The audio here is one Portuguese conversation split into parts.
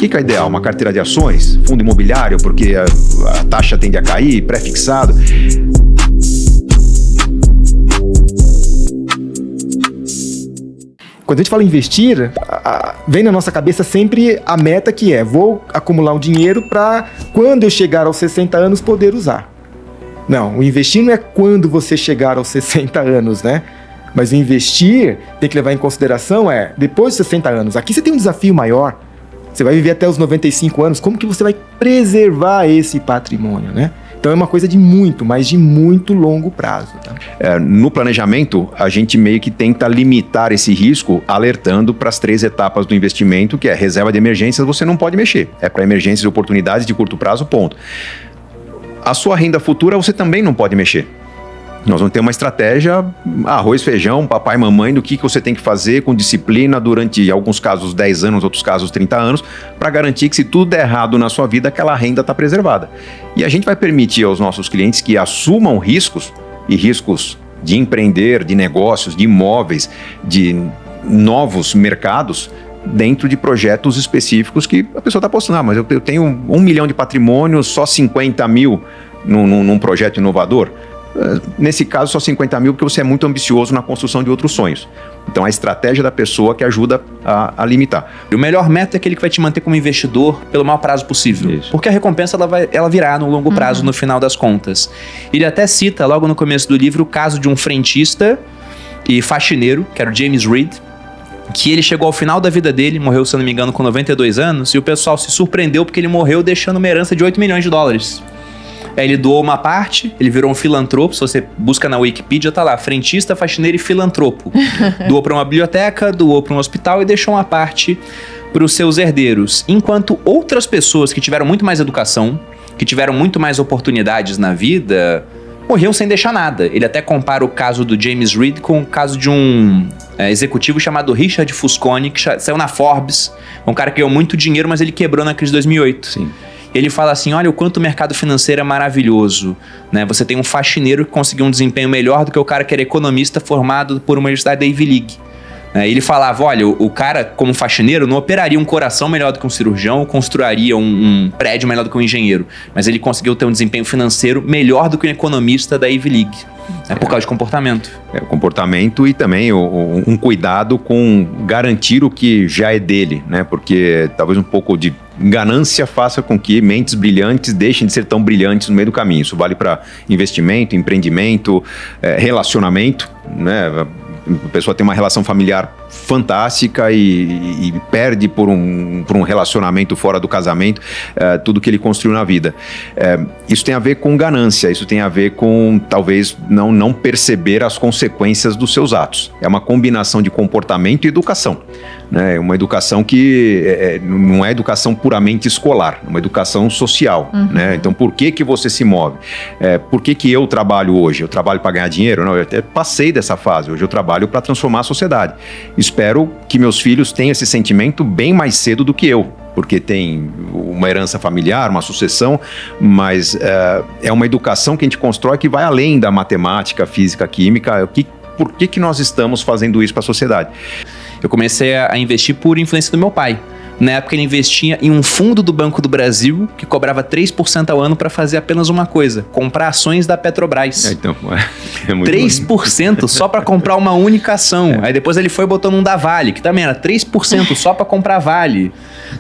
que é ideal? Uma carteira de ações, fundo imobiliário, porque a taxa tende a cair, pré-fixado. Quando a gente fala em investir, vem na nossa cabeça sempre a meta que é: vou acumular um dinheiro para quando eu chegar aos 60 anos poder usar. Não, o investir não é quando você chegar aos 60 anos, né? Mas o investir tem que levar em consideração depois dos 60 anos. Aqui você tem um desafio maior. Você vai viver até os 95 anos. Como que você vai preservar esse patrimônio, né? Então é uma coisa de muito longo prazo. Tá? No planejamento, a gente meio que tenta limitar esse risco alertando para as 3 etapas do investimento, que é reserva de emergências, você não pode mexer. É para emergências e oportunidades de curto prazo, ponto. A sua renda futura você também não pode mexer. Nós vamos ter uma estratégia, arroz, feijão, papai, mamãe, do que você tem que fazer com disciplina durante, em alguns casos, 10 anos, outros casos, 30 anos, para garantir que se tudo der errado na sua vida, aquela renda está preservada. E a gente vai permitir aos nossos clientes que assumam riscos, e riscos de empreender, de negócios, de imóveis, de novos mercados, dentro de projetos específicos que a pessoa está apostando. Mas eu tenho 1 milhão de patrimônio, só 50 mil num projeto inovador. Nesse caso, só 50 mil, porque você é muito ambicioso na construção de outros sonhos. Então, a estratégia da pessoa que ajuda a limitar. O melhor método é aquele que vai te manter como investidor pelo maior prazo possível. Isso. Porque a recompensa ela virá no longo prazo, no final das contas. Ele até cita, logo no começo do livro, o caso de um frentista e faxineiro, que era o James Reed, que ele chegou ao final da vida dele, morreu, se eu não me engano, com 92 anos, e o pessoal se surpreendeu porque ele morreu deixando uma herança de 8 milhões de dólares. Aí ele doou uma parte, ele virou um filantropo. Se você busca na Wikipedia, tá lá: frentista, faxineiro e filantropo. Doou para uma biblioteca, doou para um hospital e deixou uma parte para os seus herdeiros. Enquanto outras pessoas que tiveram muito mais educação, que tiveram muito mais oportunidades na vida, morriam sem deixar nada. Ele até compara o caso do James Reed com o caso de um executivo chamado Richard Fusconi, que saiu na Forbes. Um cara que ganhou muito dinheiro, mas ele quebrou na crise de 2008. Sim. Ele fala assim: olha o quanto o mercado financeiro é maravilhoso, né? Você tem um faxineiro que conseguiu um desempenho melhor do que o cara que era economista formado por uma universidade da Ivy League. Ele falava: olha, o cara como faxineiro não operaria um coração melhor do que um cirurgião, ou construiria um prédio melhor do que um engenheiro, mas ele conseguiu ter um desempenho financeiro melhor do que um economista da Ivy League. Por causa de comportamento. O comportamento e também um cuidado com garantir o que já é dele, né? Porque talvez um pouco de ganância faça com que mentes brilhantes deixem de ser tão brilhantes no meio do caminho. Isso vale para investimento, empreendimento, relacionamento, né? A pessoa tem uma relação familiar fantástica e perde por um relacionamento fora do casamento tudo que ele construiu na vida. Isso tem a ver com ganância, isso tem a ver com talvez não perceber as consequências dos seus atos. É uma combinação de comportamento e educação, né? Uma educação que não é educação puramente escolar, é uma educação social, né? Então, por que você se move? Por que eu trabalho hoje? Eu trabalho para ganhar dinheiro? Não, eu até passei dessa fase. Hoje eu trabalho para transformar a sociedade. Espero que meus filhos tenham esse sentimento bem mais cedo do que eu, porque tem uma herança familiar, uma sucessão, mas é uma educação que a gente constrói que vai além da matemática, física, química. Por que nós estamos fazendo isso para a sociedade? Eu comecei a investir por influência do meu pai. Na época ele investia em um fundo do Banco do Brasil que cobrava 3% ao ano para fazer apenas uma coisa: comprar ações da Petrobras. Então, é muito 3% só para comprar uma única ação. Aí depois ele foi botando um da Vale, que também era 3% só para comprar Vale,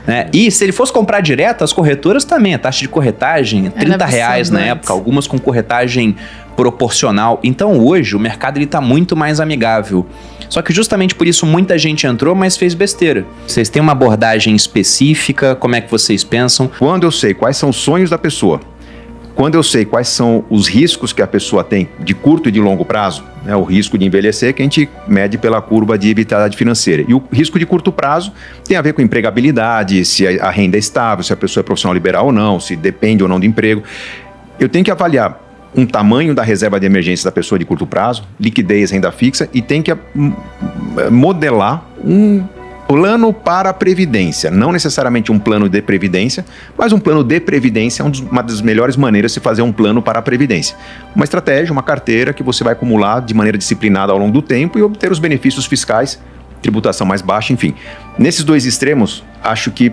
né? E se ele fosse comprar direto, as corretoras também, a taxa de corretagem, R$30 na época, algumas com corretagem proporcional. Então hoje o mercado está muito mais amigável. Só que justamente por isso muita gente entrou, mas fez besteira. Vocês têm uma abordagem específica? Como é que vocês pensam? Quando eu sei quais são os sonhos da pessoa, quando eu sei quais são os riscos que a pessoa tem de curto e de longo prazo, né, o risco de envelhecer que a gente mede pela curva de vitalidade financeira. E o risco de curto prazo tem a ver com empregabilidade, se a renda é estável, se a pessoa é profissional liberal ou não, se depende ou não do emprego. Eu tenho que avaliar um tamanho da reserva de emergência da pessoa de curto prazo, liquidez, renda fixa, e tem que modelar um plano para a previdência. Não necessariamente um plano de previdência, mas um plano de previdência é uma das melhores maneiras de se fazer um plano para a previdência. Uma estratégia, uma carteira que você vai acumular de maneira disciplinada ao longo do tempo e obter os benefícios fiscais, tributação mais baixa, enfim. Nesses dois extremos, acho que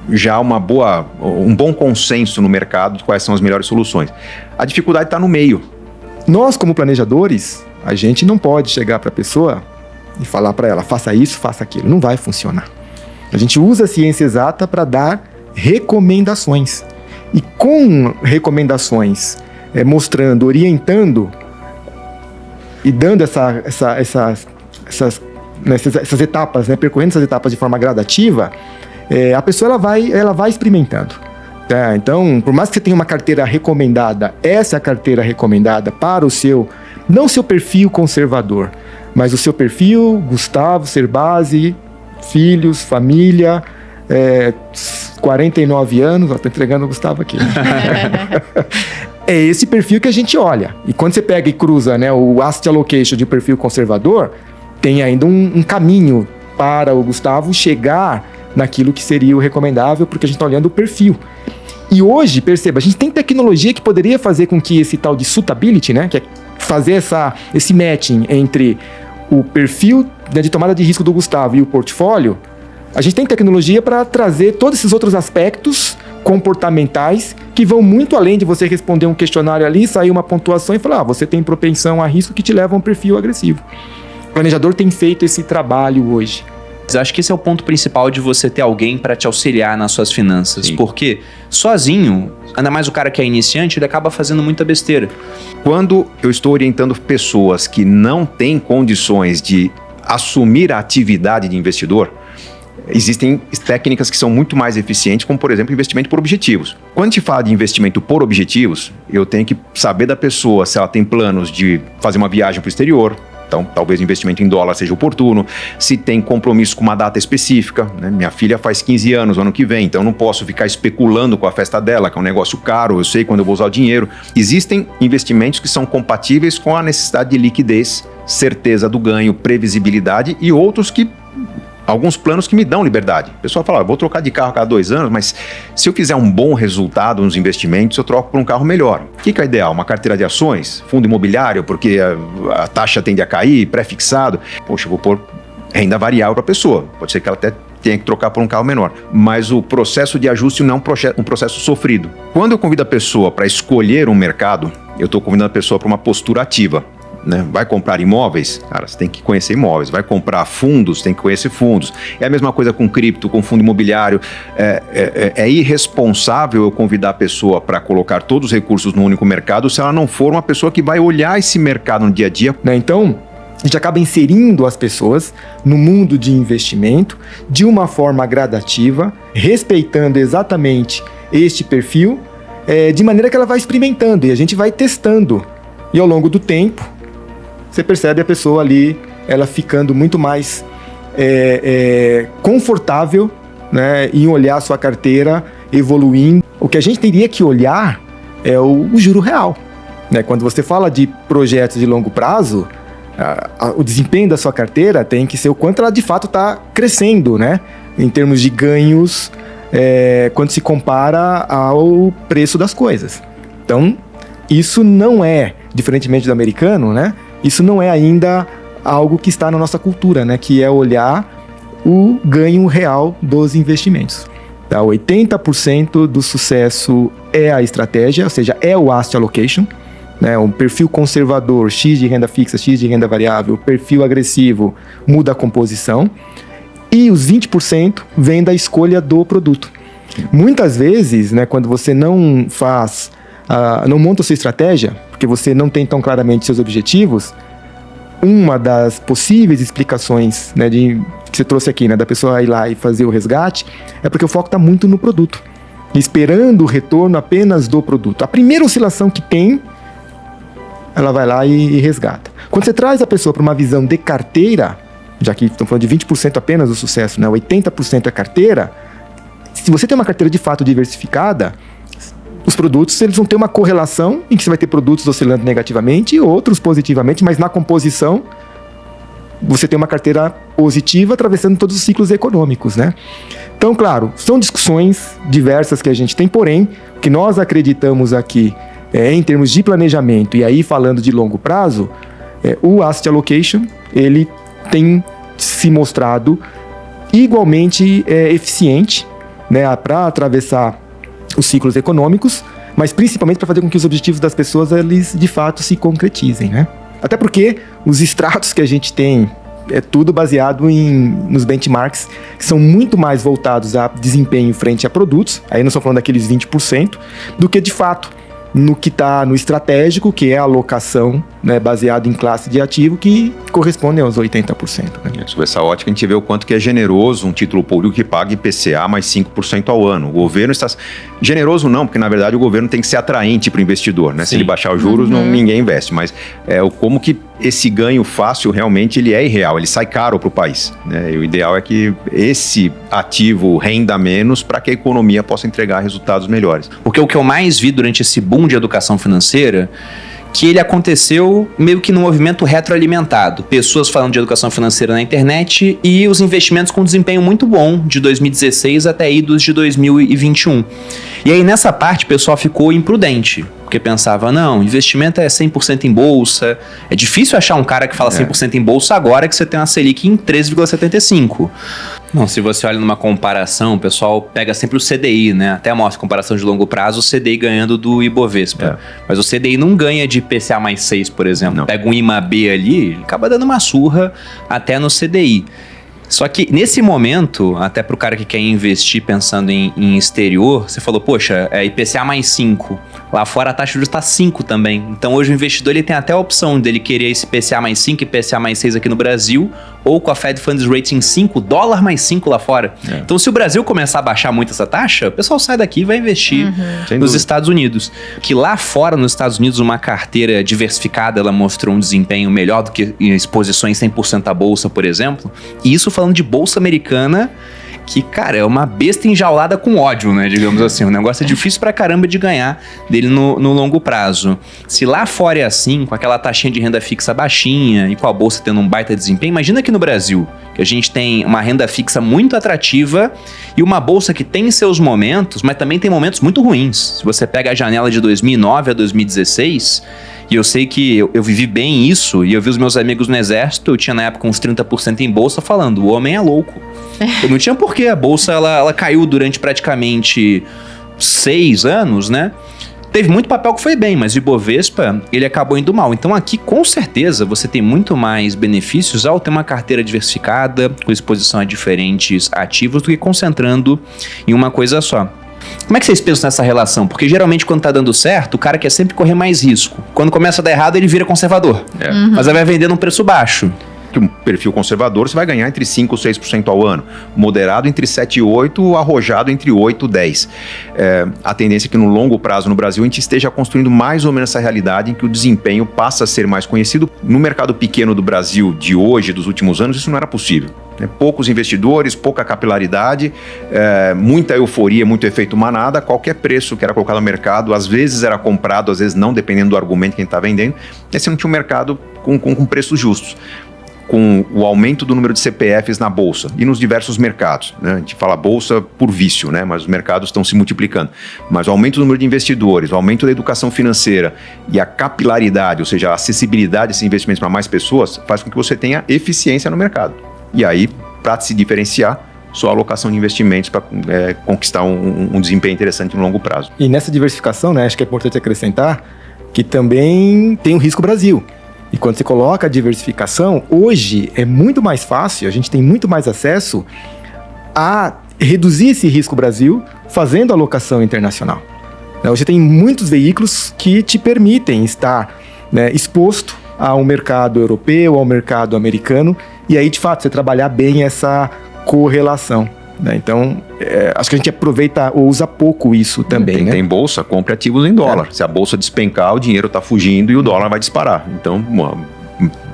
já um bom consenso no mercado de quais são as melhores soluções. A dificuldade está no meio. Nós, como planejadores, a gente não pode chegar para a pessoa e falar para ela, faça isso, faça aquilo. Não vai funcionar. A gente usa a ciência exata para dar recomendações. E com recomendações, mostrando, orientando e dando essas etapas, né, percorrendo essas etapas de forma gradativa, a pessoa ela vai experimentando. Tá? Então, por mais que você tenha uma carteira recomendada, essa é a carteira recomendada para o seu, não o seu perfil conservador, mas o seu perfil, Gustavo Cerbasi, filhos, família, 49 anos, estou entregando o Gustavo aqui. É esse perfil que a gente olha. E quando você pega e cruza, né, o asset allocation de perfil conservador, tem ainda um caminho para o Gustavo chegar naquilo que seria o recomendável, porque a gente está olhando o perfil. E hoje, perceba, a gente tem tecnologia que poderia fazer com que esse tal de suitability, né, que é fazer esse matching entre o perfil, né, de tomada de risco do Gustavo e o portfólio. A gente tem tecnologia para trazer todos esses outros aspectos comportamentais que vão muito além de você responder um questionário ali, sair uma pontuação e falar, você tem propensão a risco que te leva a um perfil agressivo. O planejador tem feito esse trabalho hoje. Acho que esse é o ponto principal de você ter alguém para te auxiliar nas suas finanças. Sim. Porque sozinho, ainda mais o cara que é iniciante, ele acaba fazendo muita besteira. Quando eu estou orientando pessoas que não têm condições de assumir a atividade de investidor, existem técnicas que são muito mais eficientes, como, por exemplo, investimento por objetivos. Quando a gente fala de investimento por objetivos, eu tenho que saber da pessoa se ela tem planos de fazer uma viagem para o exterior. Então, talvez o investimento em dólar seja oportuno. Se tem compromisso com uma data específica, né? Minha filha faz 15 anos no ano que vem, então eu não posso ficar especulando com a festa dela, que é um negócio caro, eu sei quando eu vou usar o dinheiro. Existem investimentos que são compatíveis com a necessidade de liquidez, certeza do ganho, previsibilidade, e outros que... alguns planos que me dão liberdade. O pessoal fala, vou trocar de carro a cada 2 anos, mas se eu fizer um bom resultado nos investimentos, eu troco por um carro melhor. O que é ideal? Uma carteira de ações? Fundo imobiliário, porque a taxa tende a cair, pré-fixado? Poxa, eu vou pôr renda variável para a pessoa. Pode ser que ela até tenha que trocar por um carro menor. Mas o processo de ajuste não é um processo sofrido. Quando eu convido a pessoa para escolher um mercado, eu estou convidando a pessoa para uma postura ativa. Né? Vai comprar imóveis? Cara, você tem que conhecer imóveis. Vai comprar fundos? Tem que conhecer fundos. É a mesma coisa com cripto, com fundo imobiliário. É irresponsável eu convidar a pessoa para colocar todos os recursos no único mercado se ela não for uma pessoa que vai olhar esse mercado no dia a dia. Né? Então, a gente acaba inserindo as pessoas no mundo de investimento de uma forma gradativa, respeitando exatamente este perfil, de maneira que ela vai experimentando e a gente vai testando. E ao longo do tempo, você percebe a pessoa ali, ela ficando muito mais confortável, né, em olhar a sua carteira evoluindo. O que a gente teria que olhar é o juro real. Né? Quando você fala de projetos de longo prazo, o desempenho da sua carteira tem que ser o quanto ela de fato está crescendo, né? Em termos de ganhos, quando se compara ao preço das coisas. Então, isso não é, diferentemente do americano, né? Isso não é ainda algo que está na nossa cultura, né? Que é olhar o ganho real dos investimentos. Tá? 80% do sucesso é a estratégia, ou seja, é o asset allocation. Né? Um perfil conservador, X de renda fixa, X de renda variável, perfil agressivo, muda a composição. E os 20% vem da escolha do produto. Muitas vezes, né, quando você não faz... não monta a sua estratégia, porque você não tem tão claramente seus objetivos, uma das possíveis explicações, né, que você trouxe aqui, né, da pessoa ir lá e fazer o resgate, é porque o foco está muito no produto, esperando o retorno apenas do produto. A primeira oscilação que tem, ela vai lá e resgata. Quando você traz a pessoa para uma visão de carteira, já que estamos falando de 20% apenas do sucesso, né, 80% é carteira, se você tem uma carteira de fato diversificada, os produtos, eles vão ter uma correlação em que você vai ter produtos oscilando negativamente e outros positivamente, mas na composição você tem uma carteira positiva atravessando todos os ciclos econômicos, né? Então, claro, são discussões diversas que a gente tem, porém, o que nós acreditamos aqui em termos de planejamento, e aí falando de longo prazo, o asset allocation, ele tem se mostrado igualmente eficiente, né, para atravessar os ciclos econômicos, mas principalmente para fazer com que os objetivos das pessoas, eles de fato se concretizem, né? Até porque os extratos que a gente tem é tudo baseado nos benchmarks, que são muito mais voltados a desempenho frente a produtos, aí não estou falando daqueles 20%, do que de fato no que está no estratégico, que é a alocação, né, baseado em classe de ativo, que corresponde aos 80%. Né? Sob essa ótica, a gente vê o quanto que é generoso um título público que paga IPCA mais 5% ao ano. O governo está... Generoso não, porque na verdade o governo tem que ser atraente para o investidor, né? Se ele baixar os juros, ninguém investe. Mas como que esse ganho fácil realmente ele é irreal, ele sai caro para o país. Né? E o ideal é que esse ativo renda menos para que a economia possa entregar resultados melhores. Porque o que eu mais vi durante esse boom de educação financeira, que ele aconteceu meio que num movimento retroalimentado. Pessoas falando de educação financeira na internet e os investimentos com desempenho muito bom de 2016 até idos de 2021. E aí nessa parte o pessoal ficou imprudente, porque pensava, não, investimento é 100% em bolsa. É difícil achar um cara que fala 100% em bolsa agora que você tem uma Selic em 13,75%. Não, se você olha numa comparação, o pessoal pega sempre o CDI, né? Até mostra comparação de longo prazo, o CDI ganhando do Ibovespa. Mas o CDI não ganha de IPCA mais 6, por exemplo. Não. Pega um IMAB ali, ele acaba dando uma surra até no CDI. Só que nesse momento, até para o cara que quer investir pensando em exterior, você falou, poxa, é IPCA mais 5. Lá fora a taxa de juros está 5 também. Então hoje o investidor ele tem até a opção dele querer esse IPCA mais 5 e IPCA mais 6 aqui no Brasil, ou com a Fed Funds Rate em 5, dólar mais 5 lá fora. Então se o Brasil começar a baixar muito essa taxa, o pessoal sai daqui e vai investir nos Estados Unidos. Que lá fora, nos Estados Unidos, uma carteira diversificada, ela mostrou um desempenho melhor do que em exposições 100% à bolsa, por exemplo. E isso falando de bolsa americana, que, cara, é uma besta enjaulada com ódio, né, digamos assim. O negócio é difícil pra caramba de ganhar dele no longo prazo. Se lá fora é assim, com aquela taxinha de renda fixa baixinha e com a bolsa tendo um baita desempenho, imagina aqui no Brasil, que a gente tem uma renda fixa muito atrativa e uma bolsa que tem seus momentos, mas também tem momentos muito ruins. Se você pega a janela de 2009 a 2016... E eu sei que eu vivi bem isso, e eu vi os meus amigos no exército, eu tinha na época uns 30% em bolsa, falando, o homem é louco. Eu não tinha porquê, a bolsa ela caiu durante praticamente 6 anos, né? Teve muito papel que foi bem, mas o Ibovespa, ele acabou indo mal. Então aqui, com certeza, você tem muito mais benefícios ao ter uma carteira diversificada, com exposição a diferentes ativos, do que concentrando em uma coisa só. Como é que vocês pensam nessa relação? Porque geralmente quando tá dando certo, o cara quer sempre correr mais risco. Quando começa a dar errado, ele vira conservador. Mas aí vai vender num preço baixo. Que um perfil conservador você vai ganhar entre 5% e 6% ao ano. Moderado entre 7% e 8%, arrojado entre 8% e 10%. A tendência é que no longo prazo no Brasil a gente esteja construindo mais ou menos essa realidade em que o desempenho passa a ser mais conhecido. No mercado pequeno do Brasil de hoje, dos últimos anos, isso não era possível. Poucos investidores, pouca capilaridade, muita euforia, muito efeito manada, qualquer preço que era colocado no mercado, às vezes era comprado, às vezes não, dependendo do argumento que a gente está vendendo, e você não tinha um mercado com preços justos. Com o aumento do número de CPFs na bolsa e nos diversos mercados, né? A gente fala bolsa por vício, né? Mas os mercados estão se multiplicando. Mas o aumento do número de investidores, o aumento da educação financeira e a capilaridade, ou seja, a acessibilidade desses investimentos para mais pessoas, faz com que você tenha eficiência no mercado. E aí, para se diferenciar, sua alocação de investimentos para conquistar um desempenho interessante no longo prazo. E nessa diversificação, né, acho que é importante acrescentar que também tem o risco Brasil. E quando você coloca a diversificação, hoje é muito mais fácil, a gente tem muito mais acesso a reduzir esse risco Brasil fazendo alocação internacional. Hoje tem muitos veículos que te permitem estar, né, exposto ao mercado europeu, ao mercado americano, e aí, de fato, você trabalhar bem essa correlação. Né? Então, acho que a gente aproveita ou usa pouco isso também. Tem bolsa, compre ativos em dólar. Se a bolsa despencar, o dinheiro está fugindo e o dólar vai disparar. Então,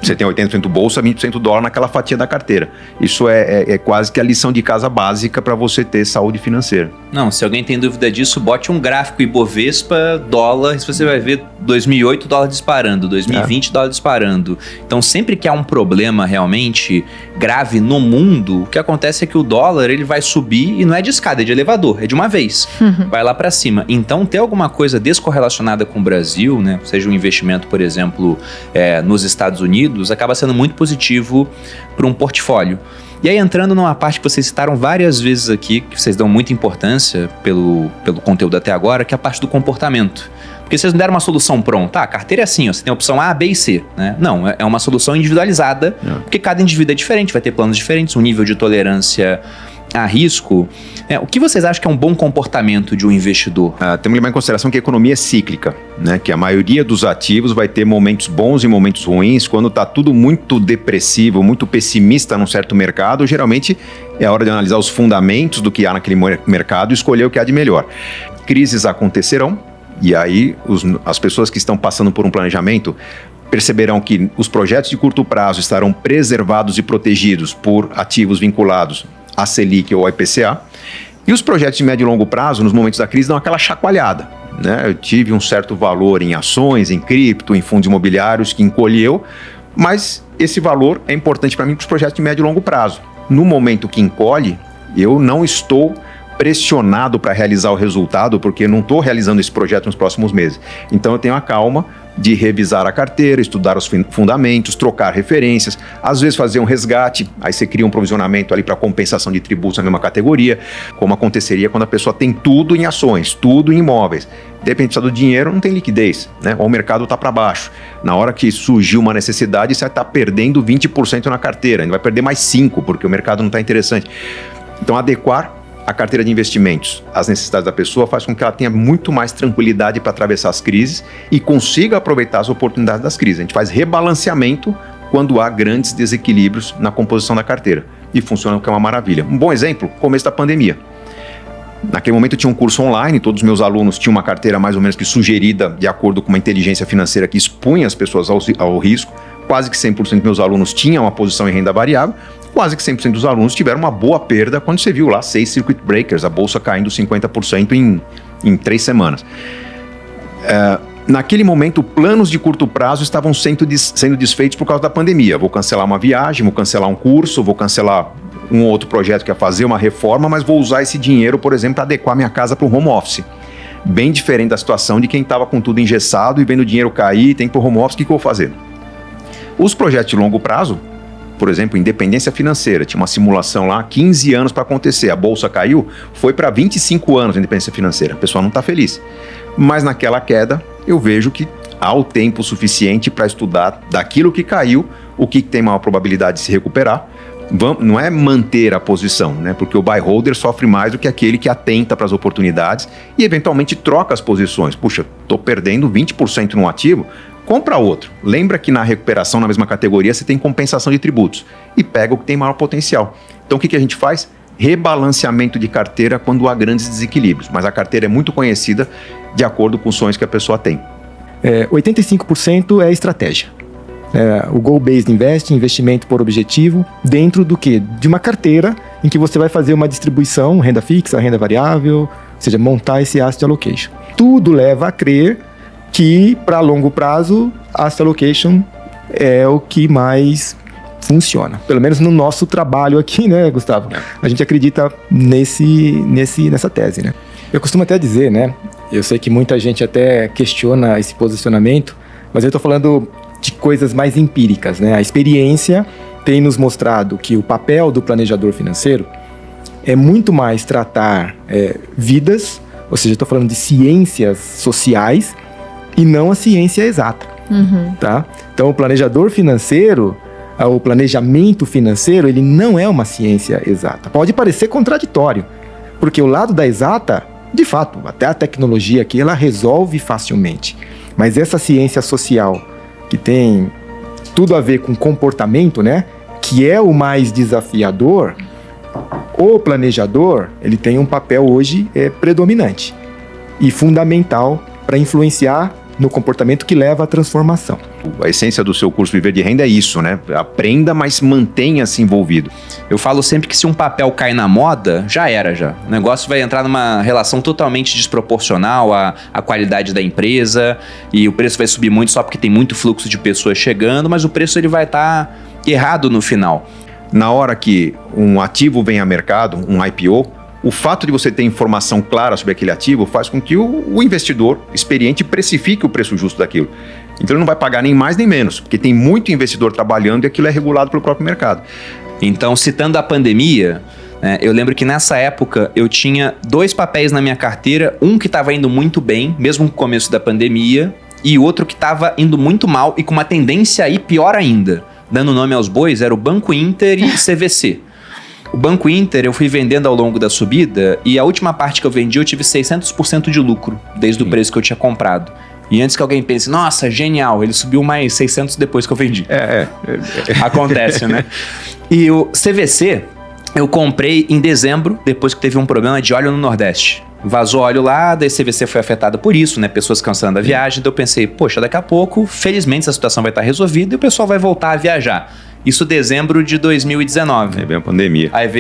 você tem 80% bolsa, 20% dólar naquela fatia da carteira. Isso é quase que a lição de casa básica para você ter saúde financeira. Não, se alguém tem dúvida disso, bote um gráfico Ibovespa, dólar, você vai ver 2008 dólar disparando, 2020 dólar disparando. Então sempre que há um problema realmente grave no mundo, o que acontece é que o dólar ele vai subir e não é de escada, é de elevador, é de uma vez, vai lá para cima. Então ter alguma coisa descorrelacionada com o Brasil, né, seja um investimento, por exemplo, nos Estados Unidos, acaba sendo muito positivo para um portfólio. E aí, entrando numa parte que vocês citaram várias vezes aqui, que vocês dão muita importância pelo conteúdo até agora, que é a parte do comportamento. Porque vocês não deram uma solução pronta. A carteira é assim, ó, você tem a opção A, B e C, né? Não, é uma solução individualizada, porque cada indivíduo é diferente, vai ter planos diferentes, um nível de tolerância a risco. O que vocês acham que é um bom comportamento de um investidor? Temos que levar em consideração que a economia é cíclica, né? Que a maioria dos ativos vai ter momentos bons e momentos ruins. Quando está tudo muito depressivo, muito pessimista num certo mercado, geralmente é a hora de analisar os fundamentos do que há naquele mercado e escolher o que há de melhor. Crises acontecerão, e aí as pessoas que estão passando por um planejamento perceberão que os projetos de curto prazo estarão preservados e protegidos por ativos vinculados à Selic ou ao IPCA, e os projetos de médio e longo prazo, nos momentos da crise, dão aquela chacoalhada, né? Eu tive um certo valor em ações, em cripto, em fundos imobiliários que encolheu, mas esse valor é importante para mim para os projetos de médio e longo prazo. No momento que encolhe, eu não estou pressionado para realizar o resultado, porque não estou realizando esse projeto nos próximos meses. Então eu tenho a calma de revisar a carteira, estudar os fundamentos, trocar referências, às vezes fazer um resgate, aí você cria um provisionamento ali para compensação de tributos na mesma categoria, como aconteceria quando a pessoa tem tudo em ações, tudo em imóveis. De repente precisa do dinheiro, não tem liquidez, né? Ou o mercado está para baixo. Na hora que surgiu uma necessidade, você vai estar perdendo 20% na carteira, ainda vai perder mais 5%, porque o mercado não está interessante. Então adequar a carteira de investimentos às necessidades da pessoa faz com que ela tenha muito mais tranquilidade para atravessar as crises e consiga aproveitar as oportunidades das crises. A gente faz rebalanceamento quando há grandes desequilíbrios na composição da carteira. E funciona, que é uma maravilha. Um bom exemplo, começo da pandemia. Naquele momento eu tinha um curso online, todos os meus alunos tinham uma carteira mais ou menos que sugerida de acordo com uma inteligência financeira que expunha as pessoas ao risco. Quase que 100% dos meus alunos tinham uma posição em renda variável. Quase que 100% dos alunos tiveram uma boa perda quando você viu lá 6 circuit breakers, a bolsa caindo 50% em 3 semanas. Naquele momento, planos de curto prazo estavam sendo desfeitos por causa da pandemia. Vou cancelar uma viagem, vou cancelar um curso, vou cancelar um outro projeto que é fazer uma reforma, mas vou usar esse dinheiro, por exemplo, para adequar minha casa para o home office. Bem diferente da situação de quem estava com tudo engessado e vendo o dinheiro cair, tem que ir para o home office, o que eu vou fazer? Os projetos de longo prazo, por exemplo, independência financeira, tinha uma simulação lá, 15 anos para acontecer, a bolsa caiu, foi para 25 anos a independência financeira, a pessoa não está feliz. Mas naquela queda, eu vejo que há o tempo suficiente para estudar daquilo que caiu, o que tem maior probabilidade de se recuperar. Não é manter a posição, né? Porque o buy holder sofre mais do que aquele que atenta para as oportunidades e eventualmente troca as posições. Puxa, estou perdendo 20% num ativo, compra outro. Lembra que na recuperação, na mesma categoria, você tem compensação de tributos e pega o que tem maior potencial. Então o que a gente faz? Rebalanceamento de carteira quando há grandes desequilíbrios, mas a carteira é muito conhecida de acordo com os sonhos que a pessoa tem. 85% é estratégia. O Goal-Based Investing, investimento por objetivo, dentro do quê? De uma carteira em que você vai fazer uma distribuição, renda fixa, renda variável, ou seja, montar esse asset allocation. Tudo leva a crer que, para longo prazo, asset allocation é o que mais funciona. Pelo menos no nosso trabalho aqui, né, Gustavo? A gente acredita nessa tese, né? Eu costumo até dizer, né? Eu sei que muita gente até questiona esse posicionamento, mas eu estou falando de coisas mais empíricas, né? A experiência tem nos mostrado que o papel do planejador financeiro é muito mais tratar vidas, ou seja, estou falando de ciências sociais e não a ciência exata, tá? Então, o planejador financeiro, o planejamento financeiro, ele não é uma ciência exata. Pode parecer contraditório, porque o lado da exata, de fato, até a tecnologia aqui, ela resolve facilmente. Mas essa ciência social, que tem tudo a ver com comportamento, né? Que é o mais desafiador, o planejador, ele tem um papel hoje predominante e fundamental para influenciar no comportamento que leva à transformação. A essência do seu curso Viver de Renda é isso, né? Aprenda, mas mantenha-se envolvido. Eu falo sempre que se um papel cai na moda, já era já. O negócio vai entrar numa relação totalmente desproporcional à qualidade da empresa e o preço vai subir muito só porque tem muito fluxo de pessoas chegando, mas o preço ele vai estar errado no final. Na hora que um ativo vem a mercado, um IPO, o fato de você ter informação clara sobre aquele ativo faz com que o investidor experiente precifique o preço justo daquilo. Então ele não vai pagar nem mais nem menos, porque tem muito investidor trabalhando e aquilo é regulado pelo próprio mercado. Então, citando a pandemia, eu lembro que nessa época eu tinha 2 papéis na minha carteira, um que estava indo muito bem, mesmo no começo da pandemia, e outro que estava indo muito mal e com uma tendência a ir pior ainda. Dando nome aos bois, era o Banco Inter e CVC. O Banco Inter eu fui vendendo ao longo da subida e a última parte que eu vendi eu tive 600% de lucro, desde o preço que eu tinha comprado. E antes que alguém pense, nossa, genial, ele subiu mais 600 depois que eu vendi. Acontece, né? E o CVC eu comprei em dezembro, depois que teve um problema de óleo no Nordeste. Vazou óleo lá, daí CVC foi afetada por isso, né? Pessoas cancelando a viagem. Então eu pensei, poxa, daqui a pouco, felizmente, essa situação vai estar resolvida e o pessoal vai voltar a viajar. Isso dezembro de 2019. Aí veio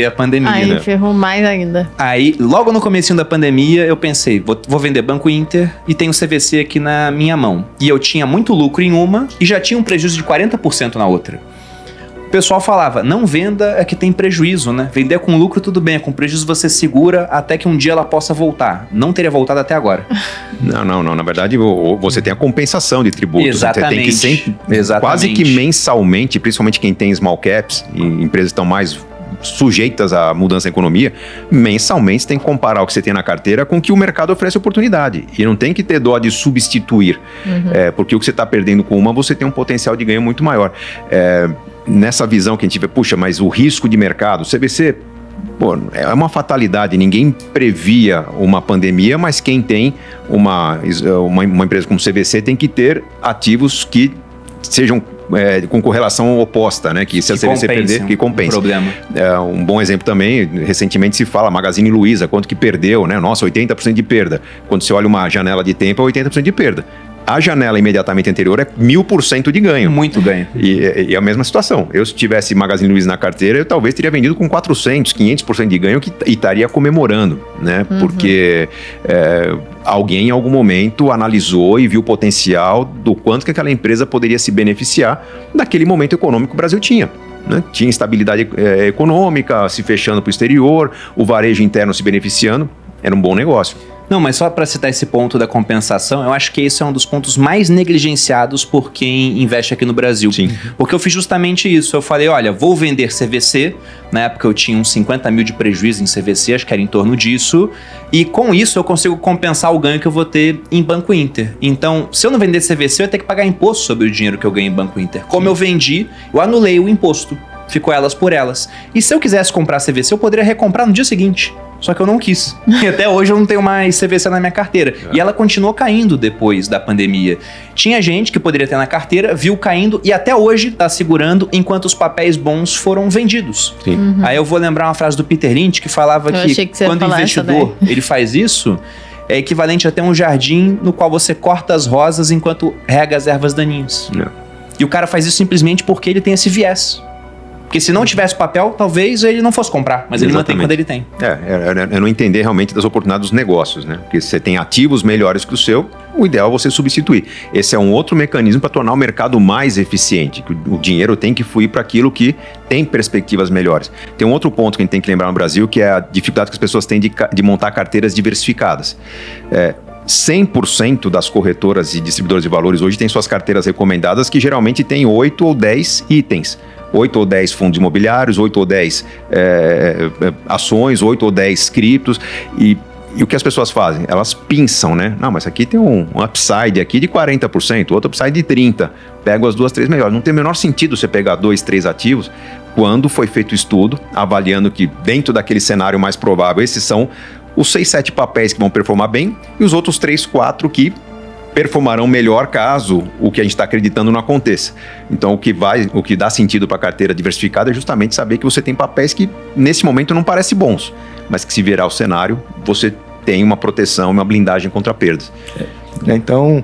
a pandemia. Aí ferrou mais ainda. Aí, logo no comecinho da pandemia, eu pensei, vou vender Banco Inter e tenho CVC aqui na minha mão. E eu tinha muito lucro em uma e já tinha um prejuízo de 40% na outra. O pessoal falava, não venda, é que tem prejuízo, né? Vender com lucro tudo bem, com prejuízo você segura até que um dia ela possa voltar. Não teria voltado até agora. Não. Na verdade, você tem a compensação de tributos. Exatamente. Você tem que sempre, quase que mensalmente, principalmente quem tem small caps e empresas que estão mais sujeitas à mudança da economia, mensalmente você tem que comparar o que você tem na carteira com o que o mercado oferece oportunidade. E não tem que ter dó de substituir, porque o que você está perdendo com uma, você tem um potencial de ganho muito maior. Nessa visão que a gente vê, puxa, mas o risco de mercado, o CVC, é uma fatalidade, ninguém previa uma pandemia, mas quem tem uma empresa como o CVC tem que ter ativos que sejam com correlação oposta, né? Que se a CVC perder, que compensa. Problema. Um bom exemplo também, recentemente se fala, Magazine Luiza, quanto que perdeu, né? Nossa, 80% de perda. Quando você olha uma janela de tempo, é 80% de perda. A janela imediatamente anterior é 1000% de ganho. Muito ganho. E a mesma situação. Eu, se tivesse Magazine Luiza na carteira, eu talvez teria vendido com 400%, 500% de ganho e estaria comemorando, né? Porque alguém em algum momento analisou e viu o potencial do quanto que aquela empresa poderia se beneficiar daquele momento econômico que o Brasil tinha. Né? Tinha instabilidade econômica, se fechando para o exterior, o varejo interno se beneficiando. Era um bom negócio. Não, mas só para citar esse ponto da compensação, eu acho que esse é um dos pontos mais negligenciados por quem investe aqui no Brasil. Sim. Porque eu fiz justamente isso. Eu falei, olha, vou vender CVC. Na época eu tinha uns 50 mil de prejuízo em CVC, acho que era em torno disso. E com isso eu consigo compensar o ganho que eu vou ter em Banco Inter. Então, se eu não vender CVC, eu ia ter que pagar imposto sobre o dinheiro que eu ganhei em Banco Inter. Como eu vendi, eu anulei o imposto. Ficou elas por elas. E se eu quisesse comprar CVC, eu poderia recomprar no dia seguinte. Só que eu não quis. E até hoje eu não tenho mais CVC na minha carteira. E ela continuou caindo depois da pandemia. Tinha gente que poderia ter na carteira, viu caindo e até hoje está segurando enquanto os papéis bons foram vendidos. Sim. Aí eu vou lembrar uma frase do Peter Lynch que falava que quando o investidor ele faz isso, é equivalente a ter um jardim no qual você corta as rosas enquanto rega as ervas daninhas. E o cara faz isso simplesmente porque ele tem esse viés. Porque se não tivesse papel, talvez ele não fosse comprar, mas ele mantém quando ele tem. É não entender realmente das oportunidades dos negócios, né? Porque se você tem ativos melhores que o seu, o ideal é você substituir. Esse é um outro mecanismo para tornar o mercado mais eficiente, que o dinheiro tem que fluir para aquilo que tem perspectivas melhores. Tem um outro ponto que a gente tem que lembrar no Brasil, que é a dificuldade que as pessoas têm de montar carteiras diversificadas. 100% das corretoras e distribuidoras de valores hoje têm suas carteiras recomendadas que geralmente têm 8 ou 10 itens. 8 ou 10 fundos imobiliários, 8 ou 10 ações, 8 ou 10 criptos e o que as pessoas fazem? Elas pinçam, né? Não, mas aqui tem um upside aqui de 40%, outro upside de 30%. Pego as 2, 3 melhores. Não tem o menor sentido você pegar 2, 3 ativos quando foi feito o estudo, avaliando que dentro daquele cenário mais provável, esses são os 6, 7 papéis que vão performar bem e os outros 3, 4 que performarão melhor caso o que a gente está acreditando não aconteça. Então, o que dá sentido para a carteira diversificada é justamente saber que você tem papéis que, nesse momento, não parecem bons, mas que se virar o cenário, você tem uma proteção, uma blindagem contra perdas. Então,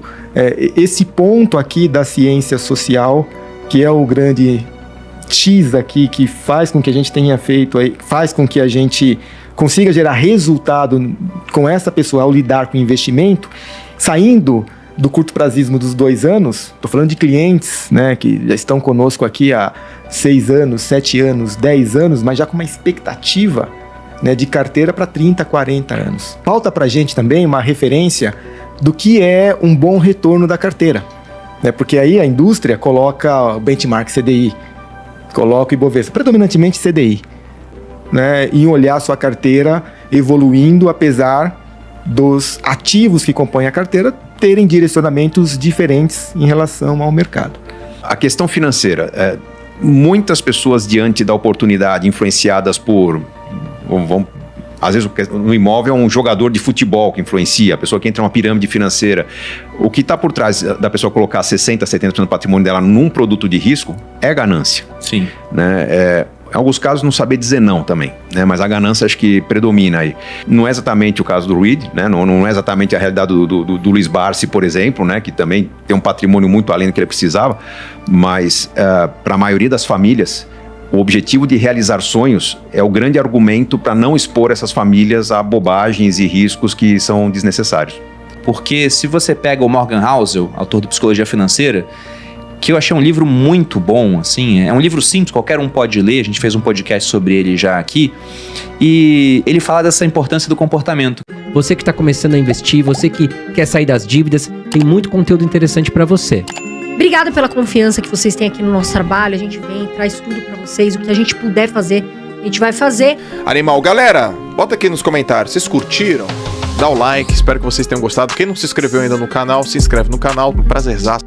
esse ponto aqui da ciência social, que é o grande X aqui, que faz com que a gente tenha feito, faz com que a gente consiga gerar resultado com essa pessoa ao lidar com investimento, saindo do curto prazismo dos 2 anos, estou falando de clientes, né, que já estão conosco aqui há 6 anos, 7 anos, 10 anos, mas já com uma expectativa, né, de carteira para 30, 40 anos. Falta para a gente também uma referência do que é um bom retorno da carteira, né, porque aí a indústria coloca o benchmark CDI, Coloca o Ibovespa, predominantemente CDI, né? E olhar a sua carteira evoluindo, apesar dos ativos que compõem a carteira terem direcionamentos diferentes em relação ao mercado. A questão financeira, muitas pessoas diante da oportunidade, influenciadas por... Às vezes no imóvel é um jogador de futebol que influencia, a pessoa que entra numa pirâmide financeira. O que está por trás da pessoa colocar 60%, 70% do patrimônio dela num produto de risco é ganância. Sim. Né? Em alguns casos, não saber dizer não também, né? Mas a ganância acho que predomina aí. Não é exatamente o caso do Reed, né? Não é exatamente a realidade do Luiz Barsi, por exemplo, né? Que também tem um patrimônio muito além do que ele precisava, mas para a maioria das famílias, o objetivo de realizar sonhos é o grande argumento para não expor essas famílias a bobagens e riscos que são desnecessários. Porque se você pega o Morgan Housel, autor do Psicologia Financeira, que eu achei um livro muito bom, assim, é um livro simples, qualquer um pode ler, a gente fez um podcast sobre ele já aqui, e ele fala dessa importância do comportamento. Você que está começando a investir, você que quer sair das dívidas, tem muito conteúdo interessante para você. Obrigada pela confiança que vocês têm aqui no nosso trabalho, a gente vem, traz tudo para vocês, o que a gente puder fazer, a gente vai fazer. Animal, galera, bota aqui nos comentários, vocês curtiram? Dá o like, espero que vocês tenham gostado. Quem não se inscreveu ainda no canal, se inscreve no canal, um prazerzaço.